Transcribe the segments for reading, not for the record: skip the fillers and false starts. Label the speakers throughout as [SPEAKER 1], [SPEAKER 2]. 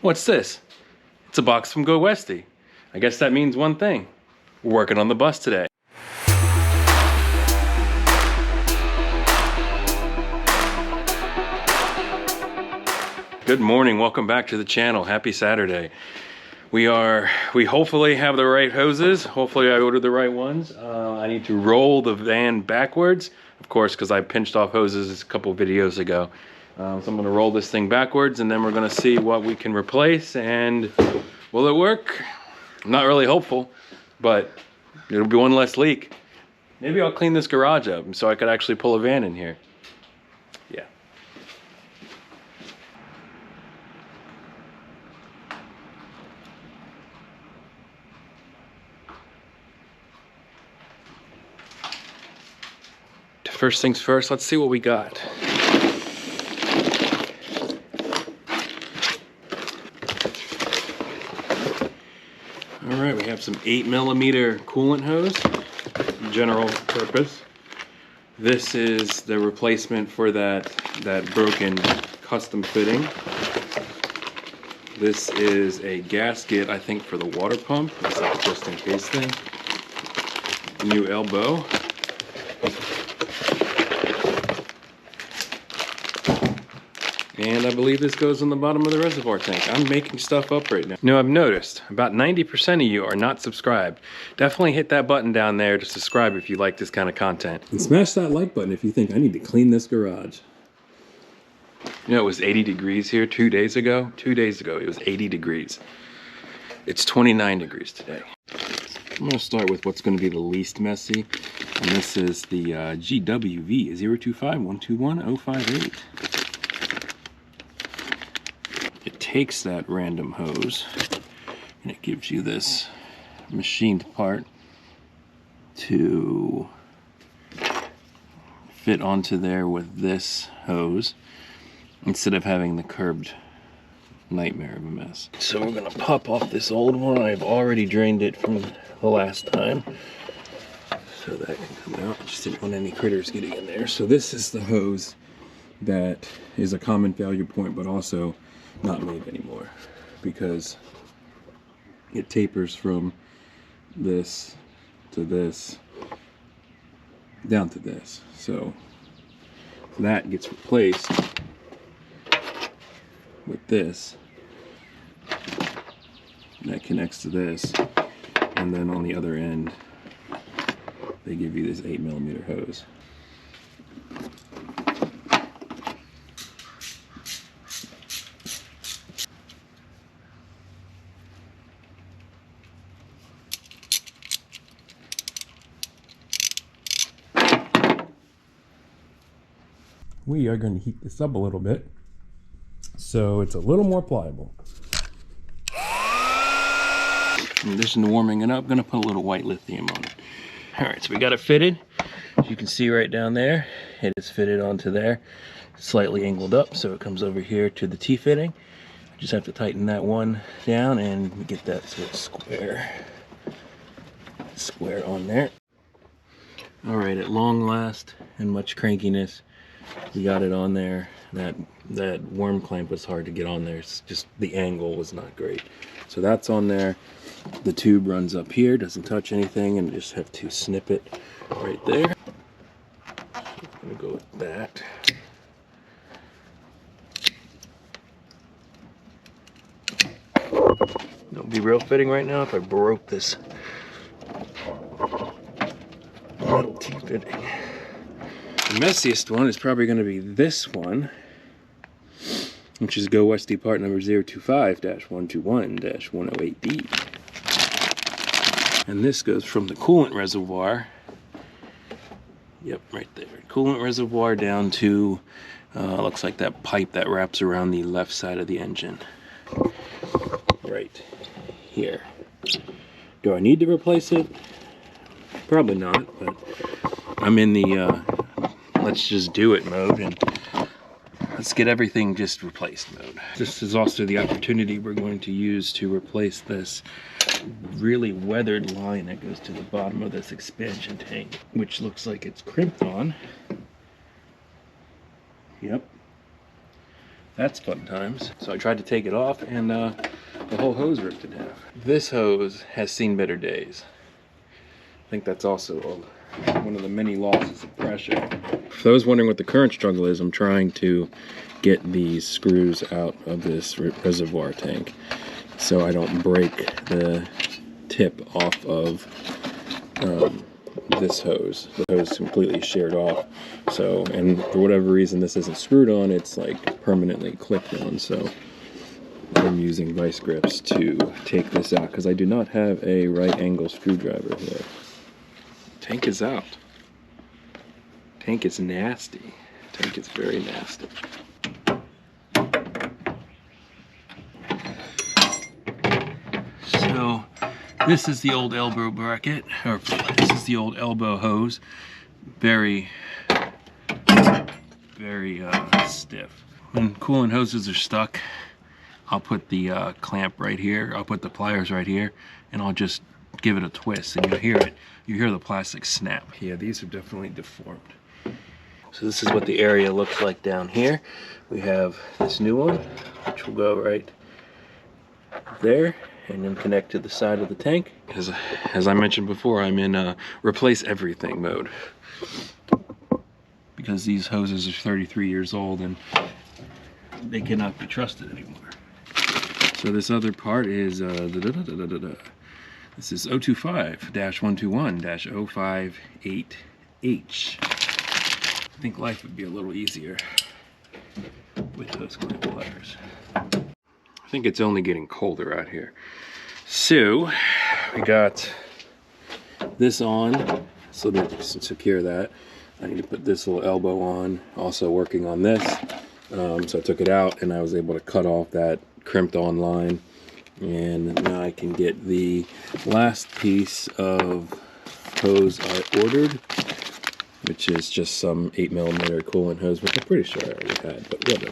[SPEAKER 1] What's this? It's a box from GoWesty. I guess that means one thing. We're working on the bus today. Good morning, welcome back to the channel. Happy Saturday. We hopefully have the right hoses. Hopefully I ordered the right ones. I need to roll the van backwards, of course, because I pinched off hoses a couple videos ago. So I'm gonna roll this thing backwards and then we're gonna see what we can replace and will it work? I'm not really hopeful, but it'll be one less leak. Maybe I'll clean this garage up so I could actually pull a van in here. Yeah. First things first, let's see what we got. All right, we have some 8mm coolant hose, general purpose. This is the replacement for that broken custom fitting. This is a gasket, I think, for the water pump. It's like a just in case thing. New elbow. And I believe this goes on the bottom of the reservoir tank. I'm making stuff up right now. Now I've noticed about 90% of you are not subscribed. Definitely hit that button down there to subscribe if you like this kind of content. And smash that like button if you think I need to clean this garage. You know, it was 80 degrees here 2 days ago. 2 days ago, it was 80 degrees. It's 29 degrees today. I'm gonna start with what's gonna be the least messy. And this is the GWV 025121058. It takes that random hose and it gives you this machined part to fit onto there with this hose instead of having the curved nightmare of a mess. So we're gonna pop off this old one. I've already drained it from the last time, so that can come out. I just didn't want any critters getting in there. So this is the hose that is a common failure point, but also not made anymore because it tapers from this to this down to this. So that gets replaced with this that connects to this, and then on the other end they give you this 8mm hose. We are going to heat this up a little bit so it's a little more pliable. In addition to warming it up, I'm going to put a little white lithium on it. Alright, so we got it fitted. As you can see right down there, it is fitted onto there, slightly angled up so it comes over here to the T-fitting. Just have to tighten that one down and get that sort of square on there. Alright, at long last and much crankiness, we got it on there. That worm clamp was hard to get on there. It's just the angle was not great. So that's on there. The tube runs up here, doesn't touch anything, and just have to snip it right there. So I'm gonna go with that. Don't be real fitting right now if I broke this metal T-fitting. The messiest one is probably going to be this one, which is GoWesty part number 025-121-108B. And this goes from the coolant reservoir, yep, right there, coolant reservoir down to, looks like that pipe that wraps around the left side of the engine. Right here. Do I need to replace it? Probably not, but I'm in the let's just do it mode and let's get everything just replaced mode. This is also the opportunity we're going to use to replace this really weathered line that goes to the bottom of this expansion tank, which looks like it's crimped on. Yep. That's fun times. So I tried to take it off, and the whole hose ripped in half. This hose has seen better days. I think that's also one of the many losses of pressure. For those wondering what the current struggle is, I'm trying to get these screws out of this reservoir tank so I don't break the tip off of this hose. The hose completely sheared off. So, and for whatever reason this isn't screwed on, it's like permanently clipped on. So I'm using vice grips to take this out because I do not have a right angle screwdriver here. Tank is out. Tank is nasty. Tank is very nasty. So this is the old elbow bracket, or this is the old elbow hose. Very stiff. When coolant hoses are stuck, I'll put the clamp right here, I'll put the pliers right here, and I'll just give it a twist, and you'll hear it. You hear the plastic snap. Yeah, these are definitely deformed. So this is what the area looks like down here. We have this new one, which will go right there, and then connect to the side of the tank. As I mentioned before, I'm in replace everything mode, because these hoses are 33 years old and they cannot be trusted anymore. So this other part is this is 025-121-058H. I think life would be a little easier with those clamp pliers. I think it's only getting colder out here. So we got this on, so let me secure that. I need to put this little elbow on, also working on this. So I took it out and I was able to cut off that crimped on line. And now I can get the last piece of hose I ordered, which is just some 8mm coolant hose, which I'm pretty sure I already had, but whatever.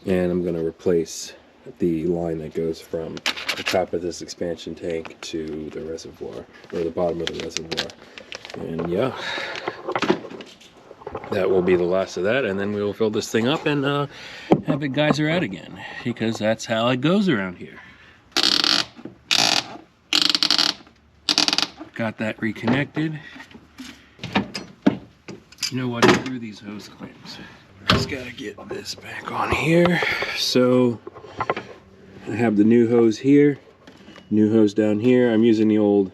[SPEAKER 1] And I'm going to replace the line that goes from the top of this expansion tank to the reservoir, or the bottom of the reservoir. And yeah, that will be the last of that, and then we will fill this thing up and have it geyser out again, because that's how it goes around here. Got that reconnected. You know what? Screw these hose clamps. Just gotta get this back on here. So I have the new hose here, new hose down here. I'm using the old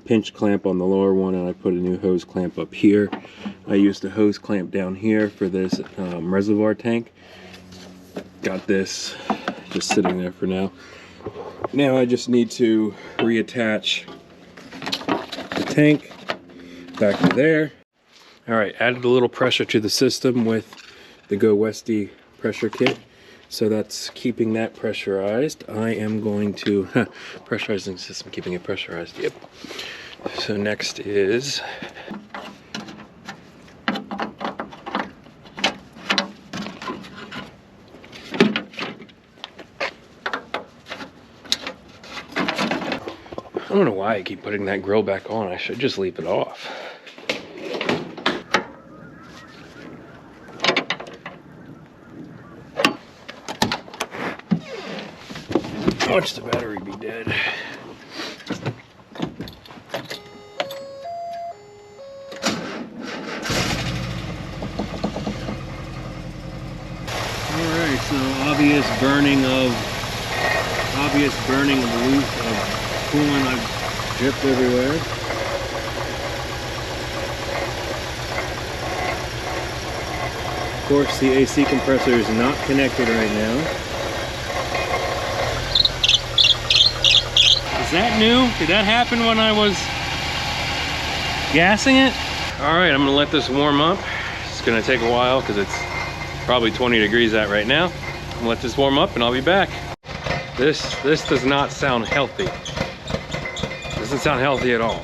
[SPEAKER 1] pinch clamp on the lower one, and I put a new hose clamp up here. I used a hose clamp down here for this reservoir tank. Got this just sitting there for now. Now I just need to reattach the tank back to there. All right, added a little pressure to the system with the GoWesty pressure kit. So that's keeping that pressurized. I am going to, pressurizing system, keeping it pressurized, yep. So next is, I don't know why I keep putting that grill back on. I should just leave it off. Watch the battery be dead. Alright, so obvious burning of coolant. I've dripped everywhere. Of course, the AC compressor is not connected right now. Is that new? Did that happen when I was gassing it? Alright, I'm gonna let this warm up. It's gonna take a while because it's probably 20 degrees out right now. I'm gonna let this warm up and I'll be back. This does not sound healthy. Doesn't sound healthy at all.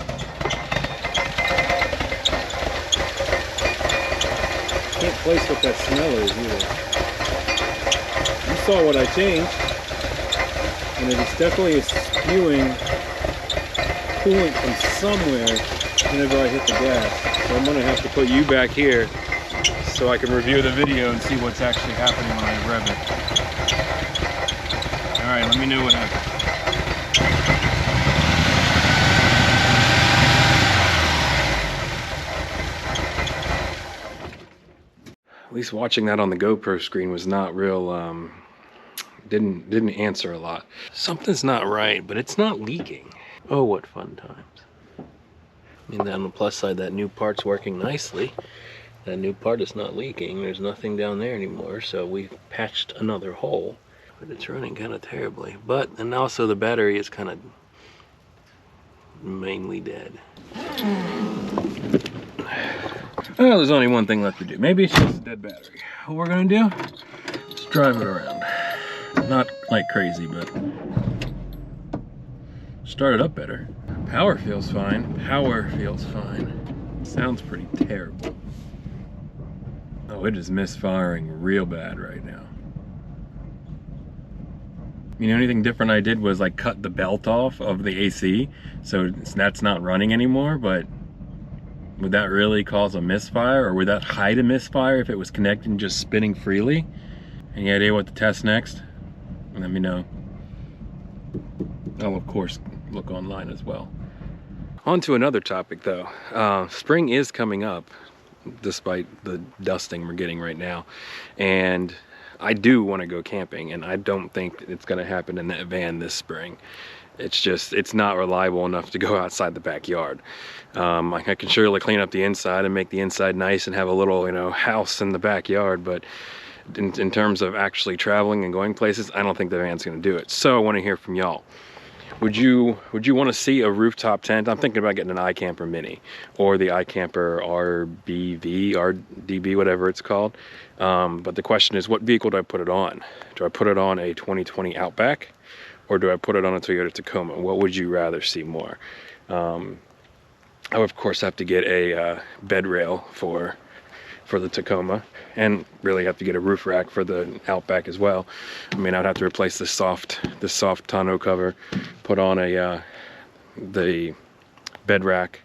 [SPEAKER 1] Can't place what that smell is either. You saw what I changed, and it is definitely spewing coolant from somewhere whenever I hit the gas. So I'm gonna have to put you back here so I can review the video and see what's actually happening when I rev it. Alright, let me know what happens. At least watching that on the GoPro screen was not real, didn't answer a lot. Something's not right, but it's not leaking. Oh, what fun times. I mean, on the plus side, that new part's working nicely. That new part is not leaking. There's nothing down there anymore, so we've patched another hole. But it's running kind of terribly. And also the battery is kind of mainly dead. Well, there's only one thing left to do. Maybe it's just a dead battery. What we're gonna do is drive it around. Not like crazy, but start it up better. Power feels fine. Power feels fine. Sounds pretty terrible. Oh, it is misfiring real bad right now. You know, anything different I did was like cut the belt off of the AC, so that's not running anymore, but would that really cause a misfire, or would that hide a misfire if it was connected and just spinning freely? Any idea what to test next? Let me know. I'll of course look online as well. On to another topic though. Spring is coming up, despite the dusting we're getting right now, and I do want to go camping, and I don't think it's going to happen in that van this spring. It's not reliable enough to go outside the backyard. I can surely clean up the inside and make the inside nice and have a little, you know, house in the backyard, but in terms of actually traveling and going places, I don't think the van's going to do it. So I want to hear from y'all. Would you want to see a rooftop tent? I'm thinking about getting an iCamper Mini or the iCamper RDB, whatever it's called. But the question is, what vehicle do I put it on? Do I put it on a 2020 Outback, or do I put it on a Toyota Tacoma? What would you rather see more? I would of course have to get a bed rail for the Tacoma, and really have to get a roof rack for the Outback as well. I mean, I'd have to replace this soft tonneau cover, put on the bed rack,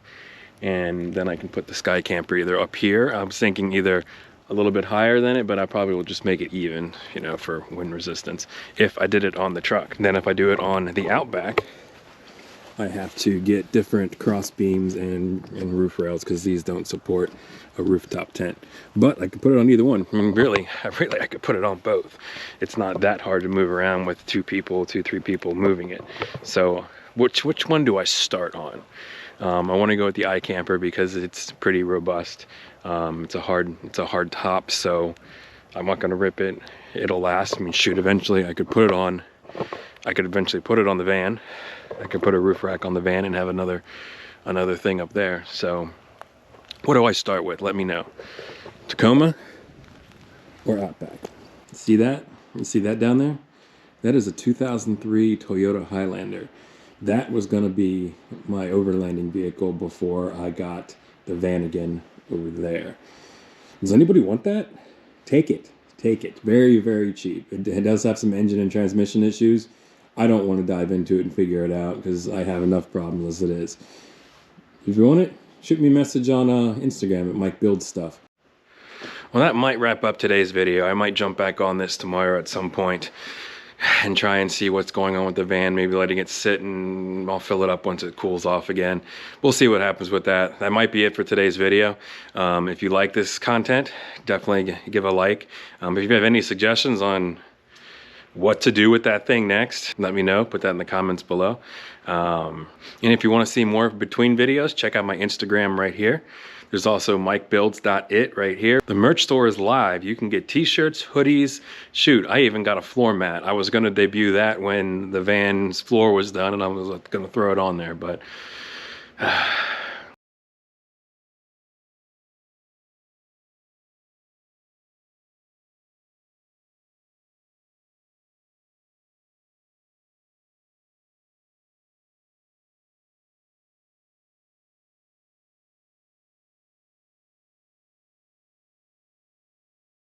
[SPEAKER 1] and then I can put the Sky Camper either up here. I was thinking either a little bit higher than it, but I probably will just make it even, you know, for wind resistance if I did it on the truck. Then if I do it on the Outback, I have to get different cross beams and roof rails, because these don't support a rooftop tent. But I could put it on either one. I mean, really, I could put it on both. It's not that hard to move around with two, 3 people moving it. So which one do I start on? I want to go with the iCamper because it's pretty robust. It's a hard top, so I'm not going to rip it. It'll last. I mean, shoot, eventually I could eventually put it on the van. I could put a roof rack on the van and have another thing up there. So what do I start with? Let me know. Tacoma or Outback? See that? You see that down there? That is a 2003 Toyota Highlander. That was going to be my overlanding vehicle before I got the Vanagon over there. Does anybody want that? Take it. Take it. Very, very cheap. It does have some engine and transmission issues. I don't want to dive into it and figure it out because I have enough problems as it is. If you want it, shoot me a message on Instagram at Mike Builds Stuff. Well, that might wrap up today's video. I might jump back on this tomorrow at some point and try and see what's going on with the van, maybe letting it sit, and I'll fill it up once it cools off again. We'll see what happens with that. That might be it for today's video. If you like this content, definitely give a like. If you have any suggestions on what to do with that thing next, let me know. Put that in the comments below. And if you want to see more between videos, check out my Instagram right here. There's also mikebuilds.it right here. The merch store is live. You can get t-shirts, hoodies. Shoot, I even got a floor mat. I was going to debut that when the van's floor was done, and I was going to throw it on there, but